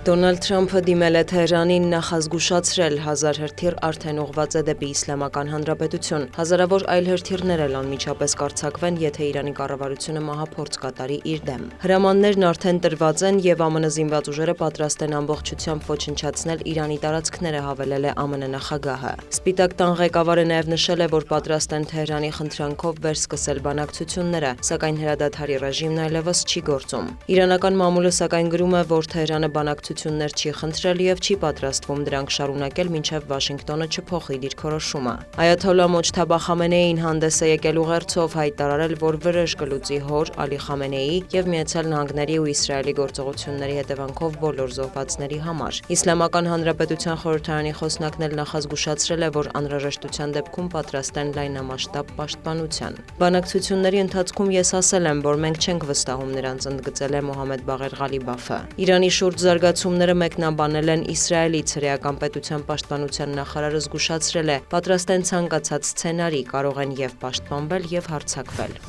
Դոնալդ Թրամփը դիմել է Թեհրանին նախազգուշացրել, 1000 հրթիռ արդեն ուղղված է դեպի Իսլամական Հանրապետություն, հազարավոր այլ հրթիռներ էլ անմիջապես կարձակվեն, եթե Իրանի կառավարությունը մահափորձ կատարի իր դեմ։ Հրամաններն արդեն տրված են եւ ԱՄՆ զինված ուժերը պատրաստ են ամբողջությամբ ոչնչացնել Իրանի տարածքները, հավելել է ԱՄՆ նախագահը։ Սպիտակ տան ղեկավարը նաեւ նշել է, որ պատրաստ են Թեհրանի խնդրանքով վերսկսել բանակցությունները, սակայն հրադադարի ռեժիմն այլևս չի գործում։ Իրանական մամուլը սակայն գրում է, որ Թեհրանը բանակցություններ չի խնդրել եւ չի պատրաստվում դրանք շարունակել մինչեւ Վաշինգտոնը չփոխի դիրքորոշումը։ Այաթոլլա Մոջթաբա Խամենեին հանդես է եկել ուղերձով հայտարարել, որ վրեժ կլուծի հոր Ալի Խամենեիի եւ Միացյալ Նահանգների ու Իսրայելի գործողությունների հետևանքով բոլոր զոհվածների համար։ Իսլամական Հանրապետության խորհրդարանի խոսնակն էլ նախազգուշացրել է, որ անհրաժեշտության դեպքում պատրաստ են լայնամասշտաբ պաշտպանության։ Բանակցությունների ընթացքում ես ասել եմ, որ մենք չենք վստահում նրանց, ընդգծել է Մոհամմեդ Բաղեր Ղալիբաֆը։ Իրանի շուրջ զարգացումները մեկնաբանել են Իսրայելից, հրեական պետության պաշտպանության նախարարը զգուշացրել է, պատրաստ են ցանկացած սցենարի, կարող են եւ պաշտպանվել եւ հարձակվել։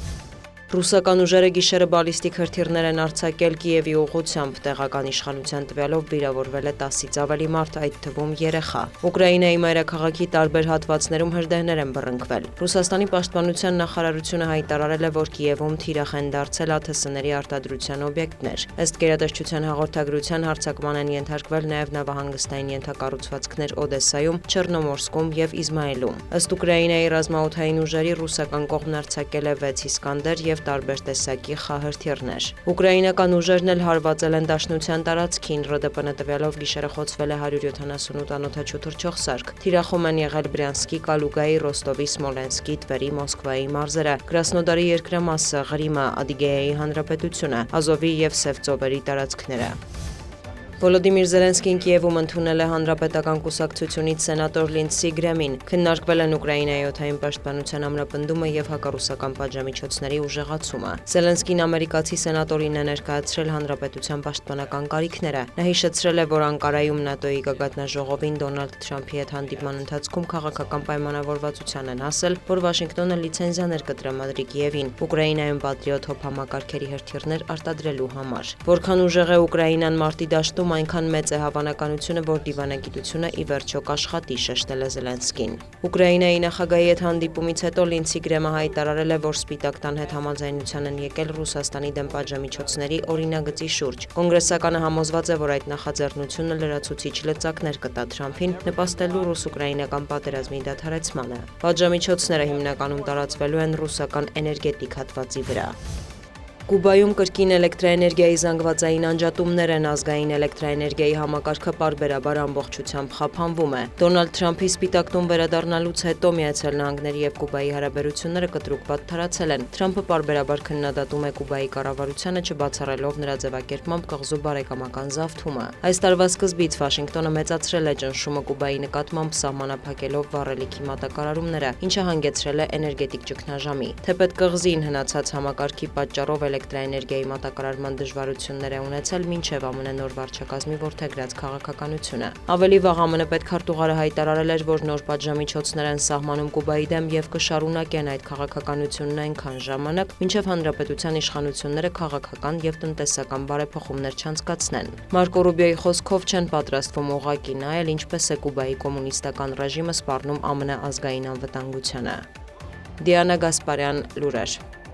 Ռուսական ուժերը գիշերը բալիստիկ հրթիռներ են արձակել Կիևի ուղղությամբ, տեղական իշխանության տվյալով վիրավորվել է 10-ից ավելի մարդ, այդ թվում երեխա։ Ուկրաինայի մայրաքաղաքի տարբեր հատվածներում հրդեհներ են բռնկվել։ Ռուսաստանի պաշտպանության նախարարությունը հայտարարել է, որ Կիևում թիրախ են դարձել ԱԹՍ-ների արտադրության օբյեկտներ։ Ըստ գերատեսչության հաղորդագրության հարձակման են ենթարկվել նաև նավահանգստային ենթակառուցվածքներ Օդեսայում, Չեռնոմորսկում եւ Իզմայիլում։ Ըստ Ուկրաինայի ռազմաօդային ուժերի ռուսական կողմն արձակել է 6 Իսկանդեր եւ տարբեր տեսակի խահրթիռներ։ Ուկրաինական ուժերն էլ հարվածել են Դաշնության տարածքին, ՌԴՊՆ տվյալով գիշերը խոցվել է 178 անօդաչու թռչող սարք։ Թիրախում են եղել Բրյանսկի, Կալուգայի, Ռոստովի, Սմոլենսկի, Տվերի, Մոսկվայի մարզերը, Կրասնոդարի երկրամասը, Ղրիմը, Ադիգեայի հանրապետությունը, Ազովի եւ Սև ծովերի տարածքները։ Վոլոդիմիր Զելենսկին Կիևում ընդունել է Հանրապետական կուսակցությունից սենատոր Լինդսի Գրեմին, քննարկվել են Ուկրաինայի օդային պաշտպանության ամրապնդումը եւ հակառուսական պատժամիջոցների ուժեղացումը։ Զելենսկին ամերիկացի սենատորին է ներկայացրել հանրապետության պաշտպանական կարիքները։ Նա հիշեցրել է, որ Անկարայում ՆԱՏՕ-ի գագաթնաժողովին Դոնալդ Թրամփի հետ հանդիպման ընթացքում քաղաքական պայմանավորվածության են ասել, որ Վաշինգտոնը լիցենզիաներ կտրամադրի Կիևին Ուկրաինայում Պատրիոտ հոփամակարգերի հրթիռներ արտադրելու համար։ Որքան ուժեղ է Ուկրաինան մարտի դաշտում, այնքան մեծ է հավանականությունը, որ դիվանագիտությունը ի վերջո կաշխատի, շեշտել է Զելենսկին։ Ուկրաինայի նախագահի հետ հանդիպումից հետո Լինդսի Գրեմը հայտարարել է, որ Սպիտակ տան հետ համաձայնության են եկել Ռուսաստանի դեմ պատժամիջոցների օրինագծի շուրջ։ Կոնգրեսականը համոզված է, որ այդ նախաձեռնությունը լրացուցիչ լծակներ կտա Թրամփին, նպաստելու ռուս-ուկրաինական պատերազմի դադարեցմանը։ Պատժամիջոցները հիմնականում տարածվելու են ռուսական էներգետիկ հատվածի վրա։ Կուբայում կրկին էլեկտրաէներգիայի զանգվածային անջատումներ են, ազգային էլեկտրաէներգիայի համակարգը պարբերաբար ամբողջությամբ խափանվում է։ Դոնալդ Թրամփի Սպիտակ տուն վերադառնալուց հետո Միացյալ Նահանգների եւ Կուբայի հարաբերությունները կտրուկ թարացել են։ Թրամփը պարբերաբար քննադատում է Կուբայի կառավարությանը, չբացառելով նրա ձևակերպմամբ կղզու բարեկամական զավթումը։ Այս տարվա սկզբից Վաշինգտոնը մեծացրել է ճնշումը Կուբայի նկատմամբ, սահմանափակելով վառելիքի մատակարարումները, ինչը հանգեցրել է էներգետիկ ճգնաժամի։ Թեպետ կղզին հնացած համակարգի պատճառով էլեկտրաէներգիայի մատակարարման դժվարություններ է ունեցել մինչև ԱՄՆ նոր վարչակազմի որդեգրած քաղաքականությունը։ Ավելի վաղ ԱՄՆ պետքարտուղարը հայտարարել էր, որ նոր պատժամիջոցներ են սահմանում Կուբայի դեմ եւ կշարունակեն այդ քաղաքականությունն այնքան ժամանակ, մինչև հանրապետության իշխանությունները քաղաքական եւ տնտեսական բարեփոխումներ չանցկացնեն։ Մարկո Ռուբիոյի խոսքով չեն պատրաստվում ուղղակի նայել, ինչպես է Կուբայի կոմունիստական ռեժիմը սպառնում ԱՄՆ ազգային անվտանգությանը։ Դիանա Գասպարյան, լուրեր։